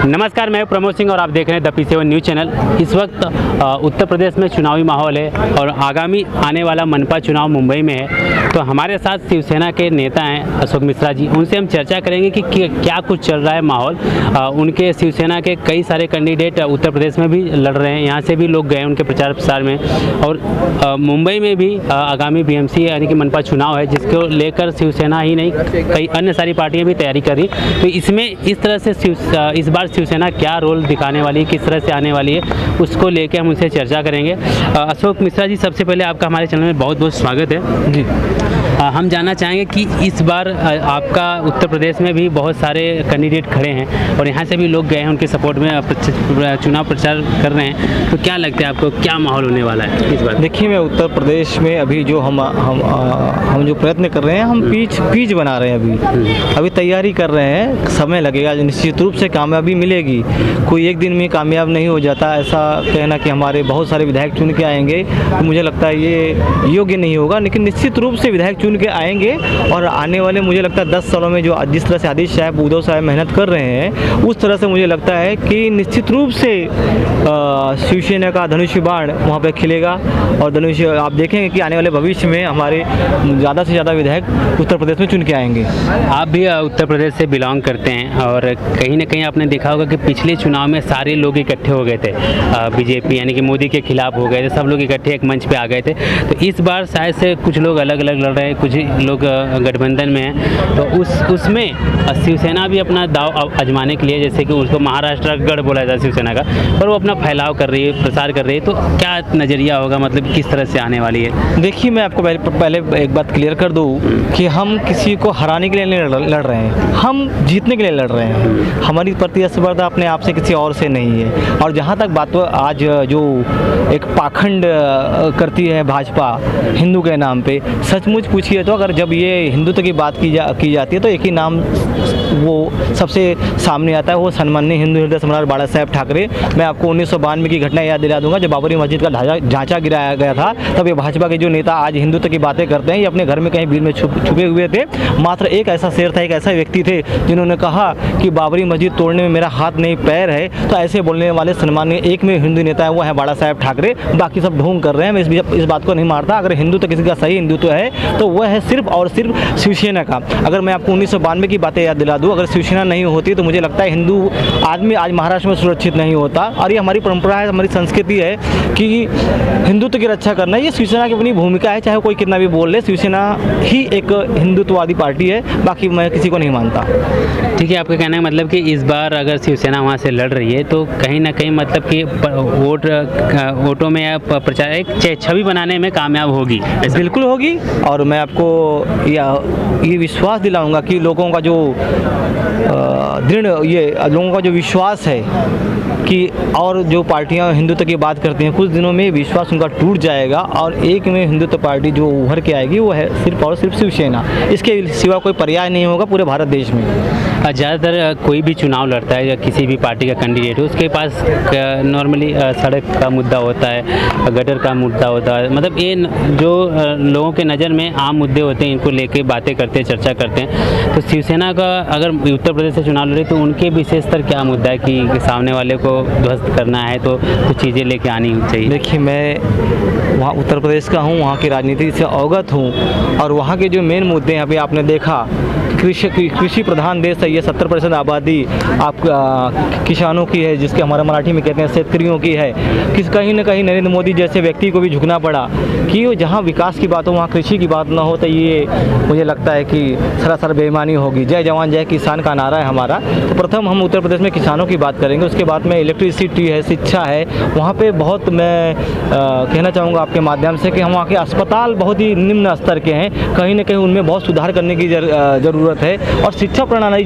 नमस्कार, मैं प्रमोद सिंह और आप देख रहे हैं द P7 न्यूज़ चैनल। इस वक्त उत्तर प्रदेश में चुनावी माहौल है और आगामी आने वाला मनपा चुनाव मुंबई में है। तो हमारे साथ शिवसेना के नेता हैं अशोक मिश्रा जी। उनसे हम चर्चा करेंगे कि क्या कुछ चल रहा है माहौल। उनके शिवसेना के कई सारे कैंडिडेट उत्तर प्रदेश में भी लड़ रहे हैं, यहाँ से भी लोग गए उनके प्रचार प्रसार में। और मुंबई में भी आगामी BMC यानी कि मनपा चुनाव है, जिसको लेकर शिवसेना ही नहीं कई अन्य सारी पार्टियाँ भी तैयारी कर रही। तो इसमें इस तरह से इस बार शिवसेना क्या रोल दिखाने वाली है, किस तरह से आने वाली है, उसको लेके हम उनसे चर्चा करेंगे। अशोक मिश्रा जी, सबसे पहले आपका हमारे चैनल में बहुत बहुत स्वागत है जी। हम जानना चाहेंगे कि इस बार आपका उत्तर प्रदेश में भी बहुत सारे कैंडिडेट खड़े हैं और यहाँ से भी लोग गए हैं उनके सपोर्ट में चुनाव प्रचार कर रहे हैं। तो क्या लगता है आपको, क्या माहौल होने वाला है इस बार? देखिए, मैं उत्तर प्रदेश में अभी जो हम जो प्रयत्न कर रहे हैं, हम पीच बना रहे हैं। अभी तैयारी कर रहे हैं, समय लगेगा, निश्चित रूप से कामयाबी मिलेगी। कोई एक दिन में कामयाब नहीं हो जाता। ऐसा कहना कि हमारे बहुत सारे विधायक चुन के आएंगे, तो मुझे लगता है ये योग्य नहीं होगा। लेकिन निश्चित रूप से विधायक चुन के आएंगे और आने वाले मुझे लगता है 10 सालों में जो जिस तरह से आदित्य साहब, उद्धव साहब मेहनत कर रहे हैं, उस तरह से मुझे लगता है कि निश्चित रूप से शिवसेना का धनुष बाण वहाँ पे खिलेगा। और धनुष आप देखेंगे कि आने वाले भविष्य में हमारे ज़्यादा से ज़्यादा विधायक उत्तर प्रदेश में चुन के आएंगे। आप भी उत्तर प्रदेश से बिलोंग करते हैं और कहीं ना कहीं आपने देखा होगा कि पिछले चुनाव में सारे लोग इकट्ठे हो गए थे। BJP यानी कि मोदी के खिलाफ हो गए थे, सब लोग इकट्ठे एक मंच पे आ गए थे। तो इस बार शायद से कुछ लोग अलग अलग लड़ रहे हैं, कुछ लोग गठबंधन में हैं। तो उसमें शिवसेना भी अपना दाव आजमाने के लिए, जैसे कि उसको महाराष्ट्र का गढ़ बोला जाता है शिवसेना का, पर वो अपना फैलाव कर रही है, प्रसार कर रही है। तो क्या नज़रिया होगा, मतलब किस तरह से आने वाली है? देखिए, मैं आपको पहले एक बात क्लियर कर दूं कि हम किसी को हराने के लिए नहीं लड़ रहे हैं, हम जीतने के लिए लड़ रहे हैं। हमारी प्रतिस्पर्धा अपने आप से किसी और से नहीं है। और जहाँ तक बात आज जो एक पाखंड करती है भाजपा हिंदू के नाम पे, सचमुच पूछिए तो अगर जब ये हिंदुत्व की बात की जाती है तो एक ही नाम वो सबसे सामने आता है, वो सम्माननीय हिंदू हृदय सम्राट बाला साहेब ठाकरे। मैं आपको 1992 की घटना याद दिला दूंगा, जब बाबरी मस्जिद का ढांचा गिराया गया था। तब ये भाजपा के जो नेता आज हिंदुत्व की बातें करते हैं, ये अपने घर में कहीं भीड़ में छुपे हुए थे। मात्र एक ऐसा शेर था, एक ऐसा व्यक्ति थे जिन्होंने कहा कि बाबरी मस्जिद तोड़ने में मेरा हाथ नहीं पैर है। तो ऐसे बोलने वाले सम्माननीय एक में हिंदू नेता है, वो है बाला साहेब ठाकरे। बाकी सब ढोंग कर रहे हैं, मैं इस बात को नहीं मारता। अगर हिंदुत्व किसी का सही हिंदुत्व है तो वह है सिर्फ और सिर्फ शिवसेना का। अगर मैं आपको 1992 की बातें याद दिला दूं, अगर शिवसेना नहीं होती तो मुझे लगता है हिंदू आदमी आज महाराष्ट्र में सुरक्षित नहीं होता। और ये हमारी परंपरा है, हमारी संस्कृति है कि हिंदुत्व की रक्षा करना, ये शिवसेना की अपनी भूमिका है। चाहे कोई कितना भी बोल ले, शिवसेना ही एक हिंदुत्ववादी पार्टी है, बाकी मैं किसी को नहीं मानता। ठीक है, आपका कहना है मतलब कि इस बार अगर शिवसेना वहाँ से लड़ रही है तो कहीं ना कहीं मतलब कि वोटों में या प्रचार एक छवि बनाने में कामयाब होगी। बिल्कुल होगी। और मैं आपको ये विश्वास दिलाऊंगा कि लोगों का जो लोगों का जो विश्वास है कि और जो पार्टियां हिंदुत्व की बात करती हैं, कुछ दिनों में विश्वास उनका टूट जाएगा और एक में हिंदुत्व पार्टी जो उभर के आएगी वो है सिर्फ और सिर्फ शिवसेना। इसके सिवा कोई पर्याय नहीं होगा पूरे भारत देश में। ज़्यादातर कोई भी चुनाव लड़ता है या किसी भी पार्टी का कैंडिडेट है, उसके पास नॉर्मली सड़क का मुद्दा होता है, गटर का मुद्दा होता है। मतलब ये जो लोगों के नज़र में आम मुद्दे होते हैं, इनको लेके बातें करते हैं, चर्चा करते हैं। तो शिवसेना का अगर उत्तर प्रदेश से चुनाव लड़े तो उनके विशेषतर क्या मुद्दा है कि सामने वाले को ध्वस्त करना है तो कुछ चीज़ें लेके आनी चाहिए? देखिए, मैं वहाँ उत्तर प्रदेश का हूँ, वहाँ की राजनीति से अवगत हूँ। और वहाँ के जो मेन मुद्दे हैं, अभी आपने देखा कृषि प्रधान देश है, ये 70% आबादी आप किसानों की है, जिसके हमारे मराठी में कहते हैं शेतकरियों की है। कहीं ना कहीं नरेंद्र मोदी जैसे व्यक्ति को भी झुकना पड़ा कि जहाँ विकास की बात हो वहाँ कृषि की बात ना हो। तो ये मुझे लगता है कि सरासर बेईमानी होगी। जय जवान जय किसान का नारा है हमारा। तो प्रथम हम उत्तर प्रदेश में किसानों की बात करेंगे, उसके बाद में इलेक्ट्रिसिटी है, शिक्षा है। वहाँ पे बहुत मैं कहना चाहूँगा आपके माध्यम से कि हम वहाँ के अस्पताल बहुत ही निम्न स्तर के हैं, कहीं ना कहीं उनमें बहुत सुधार करने की ज़रूरत है। और शिक्षा प्रणाली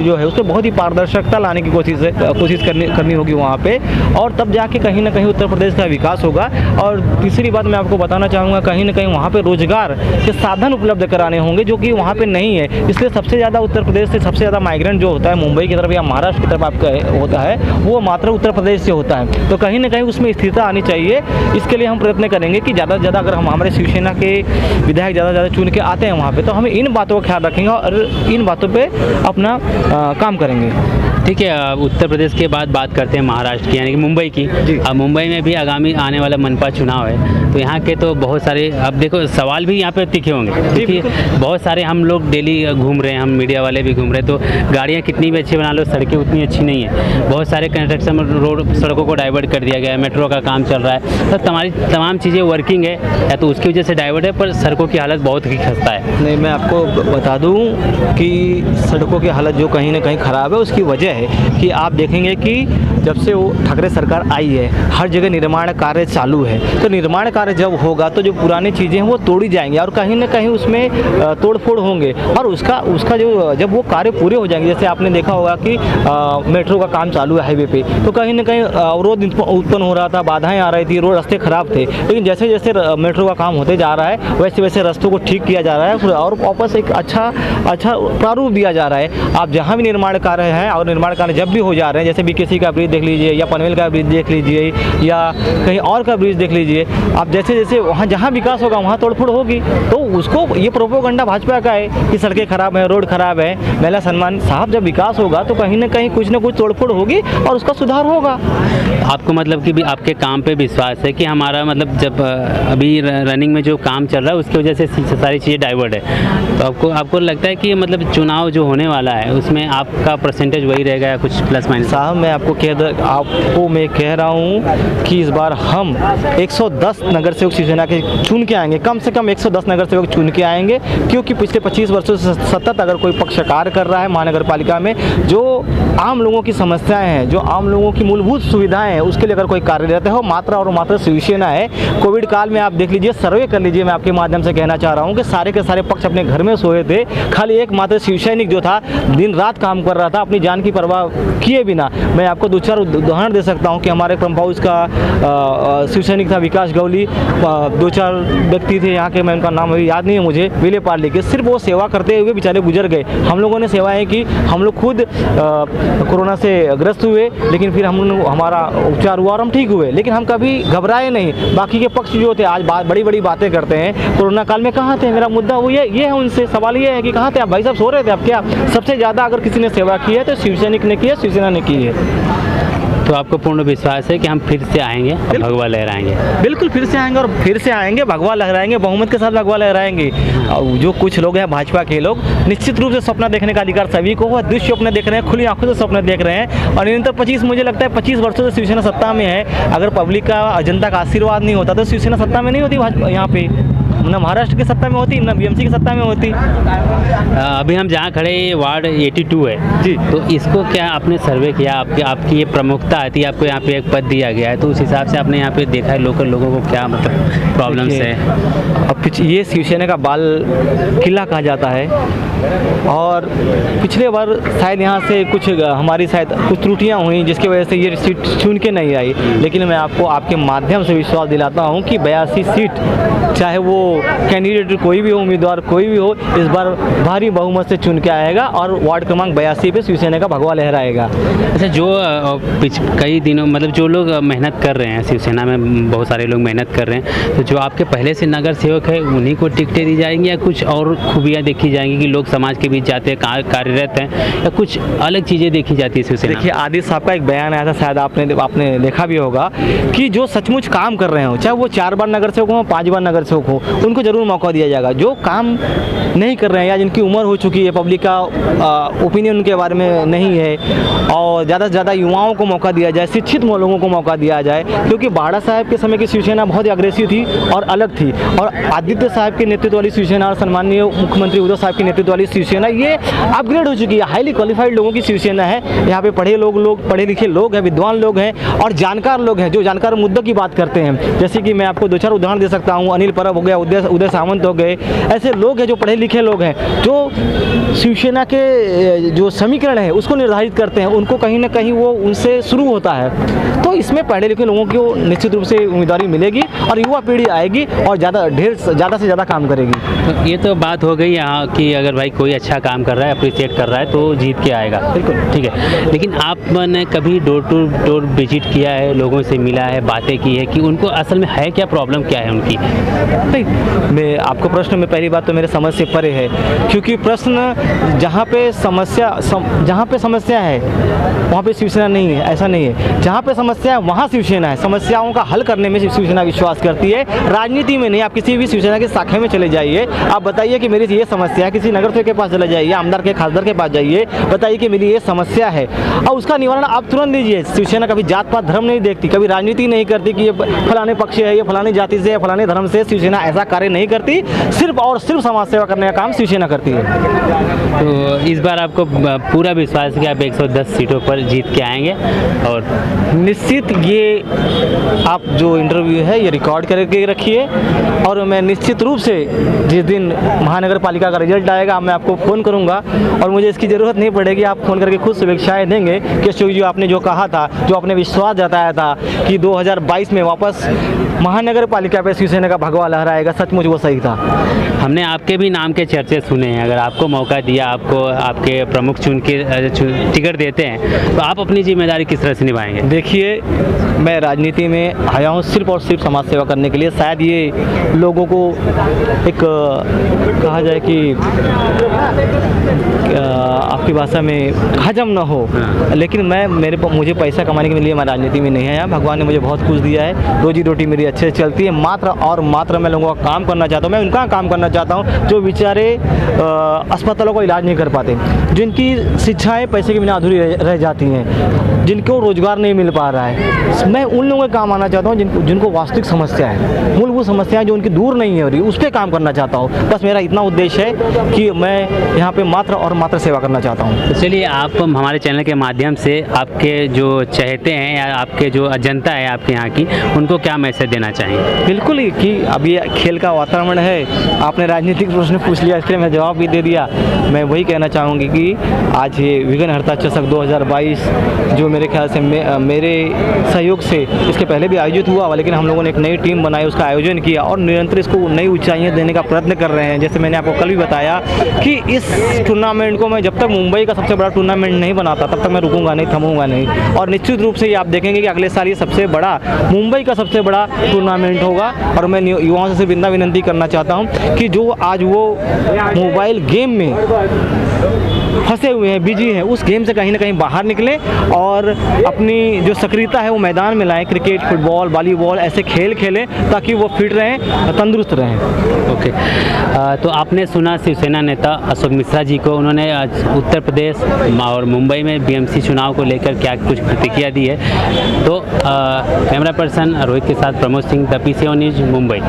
जो है उसमें बहुत ही पारदर्शिता लाने की कोशिश करनी होगी वहाँ पे, और तब जाके कहीं ना कहीं उत्तर प्रदेश का विकास होगा। और तीसरी बात मैं आपको बताना चाहूँगा, कहीं ना कहीं वहाँ पे रोजगार के साधन उपलब्ध कराने होंगे, जो कि वहाँ पे नहीं है। इसलिए सबसे ज़्यादा उत्तर प्रदेश से सबसे ज़्यादा माइग्रेंट जो होता है मुंबई की तरफ या महाराष्ट्र की तरफ आपका होता है, वो मात्र उत्तर प्रदेश से होता है। तो कहीं ना कहीं उसमें स्थिरता आनी चाहिए। इसके लिए हम प्रयत्न करेंगे कि ज़्यादा से ज़्यादा अगर हम हमारे शिवसेना के विधायक ज़्यादा से ज़्यादा चुन के आते हैं वहाँ पे, तो हम इन बातों का ख्याल रखेंगे और इन बातों पे अपना काम करेंगे। ठीक है, उत्तर प्रदेश के बाद बात करते हैं महाराष्ट्र की, यानी कि मुंबई की। जी। अब मुंबई में भी आगामी आने वाला मनपा चुनाव है, तो यहाँ के तो बहुत सारे, अब देखो सवाल भी यहाँ पे तीखे होंगे, क्योंकि बहुत सारे हम लोग डेली घूम रहे हैं, हम मीडिया वाले भी घूम रहे हैं, तो गाड़ियाँ कितनी भी अच्छी बना लो, सड़कें उतनी अच्छी नहीं है। बहुत सारे कंस्ट्रक्शन रोड, सड़कों को डाइवर्ट कर दिया गया है, मेट्रो का काम चल रहा है, तो तमाम चीज़ें वर्किंग है, या तो उसकी वजह से डाइवर्ट है, पर सड़कों की हालत बहुत ही खस्ता है। नहीं, मैं आपको बता दूं कि सड़कों की हालत जो कहीं ना कहीं ख़राब है, उसकी वजह है कि आप देखेंगे कि जब से वो ठाकरे सरकार आई है, हर जगह निर्माण कार्य चालू है। तो निर्माण कार्य जब होगा तो जो पुरानी चीज़ें हैं वो तोड़ी जाएंगी और कहीं ना कहीं उसमें तोड़फोड़ होंगे, और उसका जो जब वो कार्य पूरे हो जाएंगे, जैसे आपने देखा होगा कि मेट्रो का काम चालू है हाईवे पे, तो कहीं ना कहीं अवरोध उत्पन्न हो रहा था, बाधाएं आ रही थी, रोड रास्ते खराब थे, लेकिन जैसे जैसे मेट्रो का काम होते जा रहा है वैसे वैसे रास्तों को ठीक किया जा रहा है और वापस एक अच्छा प्रारूप दिया जा रहा है। आप जहाँ भी निर्माण कार्य है और निर्माण कार्य जब भी हो जा रहे हैं, जैसे बीकेसी का ब्रिज देख लीजिए या पनवेल का ब्रिज देख लीजिए या कहीं और का ब्रिज देख लीजिए, आप जैसे जैसे वहाँ जहाँ विकास होगा वहाँ तोड़फोड़ होगी, तो उसको ये प्रोपोगंडा भाजपा का है कि सड़कें खराब है, रोड खराब है, महिला सम्मान। साहब, जब विकास होगा तो कहीं ना कहीं कुछ ना कुछ तोड़फोड़ होगी और उसका सुधार होगा। आपको मतलब कि भी आपके काम पे विश्वास है कि हमारा मतलब जब अभी रनिंग में जो काम चल रहा है उसकी वजह से सारी चीज़ें डाइवर्ट है, तो आपको लगता है कि मतलब चुनाव जो होने वाला है उसमें आपका परसेंटेज वही रहेगा या कुछ प्लस माइनस? साहब, मैं मैं कह रहा हूँ कि इस बार हम 110 नगर सेवक शिवसेना के चुन के आएंगे, कम से कम 110 नगर सेवक चुन के आएंगे, क्योंकि पिछले 25 वर्षों से सतत अगर कोई पक्ष कार्य कर रहा है महानगर पालिका में, जो आम लोगों की समस्याएं हैं, जो आम लोगों की मूलभूत सुविधाएं हैं, उसके लिए अगर कोई कार्यरत है, हो मात्रा और मात्र शिवसेना है। कोविड काल में आप देख लीजिए, सर्वे कर लीजिए, मैं आपके माध्यम से कहना चाह रहा हूँ कि सारे के सारे पक्ष अपने घर में सोए थे, खाली एकमात्र शिवसैनिक जो था दिन रात काम कर रहा था अपनी जान की परवाह किए बिना। मैं आपको 2-4 उदाहरण दे सकता हूँ कि हमारे पंप हाउस का शिवसैनिक था विकास गौली, 2-4 व्यक्ति थे यहाँ के, मैं उनका नाम अभी याद नहीं है मुझे, विले पार्ले के, सिर्फ वो सेवा करते हुए बेचारे गुजर गए। हम लोगों ने सेवाएं की, हम लोग खुद कोरोना से ग्रस्त हुए, लेकिन फिर हमारा उपचार हुआ और हम ठीक हुए, लेकिन हम कभी घबराए नहीं। बाकी के पक्ष जो थे आज बड़ी बड़ी बातें करते हैं, कोरोना काल में कहाँ थे? मेरा मुद्दा वो ये है उनसे, सवाल ये है कि कहाँ थे आप भाई साहब? सो रहे थे आप क्या? सबसे ज़्यादा अगर किसी ने सेवा की है तो शिवसैनिक ने की है, शिवसेना ने की है। तो आपको पूर्ण विश्वास है कि हम फिर से आएंगे और भगवा लहराएंगे? बिल्कुल, फिर से आएंगे और फिर से आएंगे, भगवा लहराएंगे, बहुमत के साथ भगवा लहराएंगे। और जो कुछ लोग हैं भाजपा के लोग, निश्चित रूप से सपना देखने का अधिकार सभी को, वह दुष्स्वप्न देख रहे हैं, खुली आंखों से सपने देख रहे हैं। और निरंतर 25 मुझे लगता है 25 वर्षों से शिवसेना सत्ता में है। अगर पब्लिक का, जनता का आशीर्वाद नहीं होता तो शिवसेना सत्ता में नहीं होती भाजपा, यहाँ पे न महाराष्ट्र की सत्ता में होती, न बीएमसी की सत्ता में होती। अभी हम जहाँ खड़े ये वार्ड 82 है जी, तो इसको क्या आपने सर्वे किया? आपकी ये प्रमुखता आती है, आपको यहाँ पे एक पद दिया गया है, तो उस हिसाब से आपने यहाँ पे देखा है लोकल लोगों को क्या मतलब प्रॉब्लम्स है? अब ये शिवसेना का बाल किला कहा जाता है, और पिछले बार शायद यहाँ से कुछ हमारी शायद कुछ त्रुटियाँ हुई जिसकी वजह से ये सीट चुन के नहीं आई, लेकिन मैं आपको आपके माध्यम से विश्वास दिलाता हूँ कि 82 सीट, चाहे वो कैंडिडेट कोई भी हो, उम्मीदवार कोई भी हो, इस बार भारी बहुमत से चुन के आएगा और वार्ड क्रमांक 82 पे शिवसेना का भगवा लहराएगा। अच्छा, जो कई दिनों मतलब जो लोग मेहनत कर रहे हैं शिवसेना में, बहुत सारे लोग मेहनत कर रहे हैं, तो जो आपके पहले से नगर सेवक है उन्हीं को टिकटें दी जाएंगी या कुछ और खूबियाँ देखी जाएंगी कि लोग समाज के बीच जाते हैं, कार्यरत हैं, या कुछ अलग चीज़ें देखी जाती है शिवसेना? देखिए, आदिल साहब का एक बयान आया था, शायद आपने देखा भी होगा, कि जो सचमुच काम कर रहे हो, चाहे वो 4 बार नगर सेवक हो, 5 बार नगर सेवक हो, उनको जरूर मौका दिया जाएगा। जो काम नहीं कर रहे हैं या जिनकी उम्र हो चुकी है, पब्लिक का ओपिनियन उनके बारे में नहीं है, और ज़्यादा से ज़्यादा युवाओं को मौका दिया जाए, शिक्षित लोगों को मौका दिया जाए, क्योंकि बाड़ा साहब के समय की शिवसेना बहुत ही अग्रेसिव थी और अलग थी, और आदित्य साहब के नेतृत्व वाली शिवसेना और सम्माननीय मुख्यमंत्री उद्धव साहब के नेतृत्व वाली शिवसेना ये अपग्रेड हो चुकी है, हाईली क्वालिफाइड लोगों की शिवसेना है। यहाँ पे पढ़े लिखे लोग हैं, विद्वान लोग हैं और जानकार लोग हैं, जो जानकार मुद्दों की बात करते हैं। जैसे कि मैं आपको 2-4 उदाहरण दे सकता हूँ, अनिल परब हो गया, उदय सामंत हो गए, ऐसे लोग हैं जो पढ़े लिखे लोग हैं, जो शिवसेना के जो समीकरण है उसको निर्धारित करते हैं, उनको कहीं ना कहीं वो उनसे शुरू होता है। तो इसमें पढ़े लिखे लोगों को निश्चित रूप से उम्मीदवारी मिलेगी और युवा पीढ़ी आएगी और ज़्यादा से ज़्यादा काम करेगी। तो ये तो बात हो गई यहाँ की, अगर भाई भाई कोई अच्छा काम कर रहा है, अप्रिशिएट कर रहा है तो जीत के आएगा, बिल्कुल ठीक है। लेकिन आपने कभी डोर टू डोर विजिट किया है, लोगों से मिला है, बातें की है कि उनको असल में है क्या, प्रॉब्लम क्या है उनकी? नहीं, मैं आपको प्रश्न में पहली बात तो मेरे समझ से परे है, क्योंकि प्रश्न जहाँ पे समस्या है वहाँ पे शिवसेना नहीं है, ऐसा नहीं है। जहाँ पे समस्या है वहाँ शिवसेना है। समस्याओं का हल करने में शिवसेना विश्वास करती है, राजनीति में नहीं। आप किसी भी शिवसेना की शाखा में चले जाइए, आप बताइए कि मेरी ये समस्या है, किसी नगर के पास चले जाइए, आमदार के खासदार के पास जाइए, बताइए कि मेरी ये समस्या है और उसका निवारण आप तुरंत दीजिए। शिवसेना कभी जात पात धर्म नहीं देखती, कभी राजनीति नहीं करती कि ये फलाने पक्ष है, ये फलानी जाति से, फलाने धर्म से। शिवसेना ऐसा कार्य नहीं करती, सिर्फ और सिर्फ समाज सेवा करने का काम शिवसेना करती है। तो इस बार आपको पूरा विश्वास है कि आप 110 सीटों पर जीत के आएंगे? और निश्चित ये आप जो इंटरव्यू है ये रिकॉर्ड करके रखिए और मैं निश्चित रूप से जिस दिन महानगर पालिका का रिजल्ट आएगा मैं आपको फ़ोन करूंगा और मुझे इसकी ज़रूरत नहीं पड़ेगी, आप फ़ोन करके खुद शुभेच्छाएं देंगे कि जो आपने जो कहा था, जो आपने विश्वास जताया था कि 2022 में वापस महानगर पालिका पे शिवसेना का भगवा लहराएगा, सचमुच वो सही था। हमने आपके भी नाम के चर्चे सुने हैं, अगर आपको मौका दिया, आपको आपके प्रमुख चुन के टिकट देते हैं तो आप अपनी जिम्मेदारी किस तरह से निभाएंगे? देखिए, मैं राजनीति में आया हूँ सिर्फ और सिर्फ समाज सेवा करने के लिए। शायद ये लोगों को एक कहा जाए कि आपकी भाषा में हजम ना हो, लेकिन मुझे पैसा कमाने के लिए मैं राजनीति में नहीं आया। भगवान ने मुझे बहुत कुछ दिया है, रोजी रोटी मेरी अच्छे से चलती है। मात्र और मात्र मैं लोगों का काम करना चाहता हूँ, मैं उनका काम करना चाहता हूँ जो बेचारे अस्पतालों का इलाज नहीं कर पाते, जिनकी शिक्षाएँ पैसे के बिना अधूरी रह जाती हैं, जिनको रोजगार नहीं मिल पा रहा है। मैं उन लोगों के काम आना चाहता हूँ जिनको वास्तविक समस्या है, मूलभूत समस्याएं जो उनकी दूर नहीं हो रही, उस पर काम करना चाहता हूँ। बस मेरा इतना उद्देश्य है कि मैं यहाँ पे मात्र और मात्र सेवा करना चाहता हूँ। तो चलिए, आप हमारे चैनल के माध्यम से आपके जो चाहते हैं या आपके जो जनता है आपके यहाँ की, उनको क्या मैसेज देना चाहेंगे? बिल्कुल ही कि अब ये खेल का वातावरण है, आपने राजनीतिक प्रश्न पूछ लिया, इसलिए मैं जवाब भी दे दिया। मैं वही कहना चाहूँगी कि आज ये विघ्नहर्ता चषक 2022 जो मेरे ख्याल से मेरे सहयोग से इसके पहले भी आयोजित हुआ, लेकिन हम लोगों ने एक नई टीम बनाई, उसका आयोजन किया और निरंतर इसको नई ऊंचाइयां देने का प्रयत्न कर रहे हैं। जैसे मैंने आपको कल भी बताया कि इस टूर्नामेंट को मैं जब तक मुंबई का सबसे बड़ा टूर्नामेंट नहीं बनाता तब तक मैं रुकूंगा नहीं, थमूंगा नहीं। और निश्चित रूप से ये आप देखेंगे कि अगले साल ये सबसे बड़ा मुंबई का सबसे बड़ा टूर्नामेंट होगा। और मैं युवाओं से सिर्फ विनती करना चाहता हूँ कि जो आज वो मोबाइल गेम में फंसे हुए हैं, बिजी हैं, उस गेम से कहीं ना कहीं बाहर निकलें और अपनी जो सक्रियता है वो मैदान में लाएं। क्रिकेट, फुटबॉल, वॉलीबॉल ऐसे खेल खेलें ताकि वो फिट रहें, तंदुरुस्त रहें। ओके, तो आपने सुना शिवसेना नेता अशोक मिश्रा जी को, उन्होंने आज उत्तर प्रदेश और मुंबई में बीएमसी चुनाव को लेकर क्या कुछ प्रतिक्रिया दी है। तो कैमरा पर्सन रोहित के साथ Pramod Singh, the PCO news, Mumbai.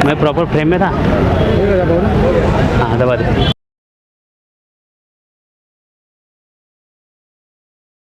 मैं प्रॉपर फ्रेम में था, हाँ दबा दे।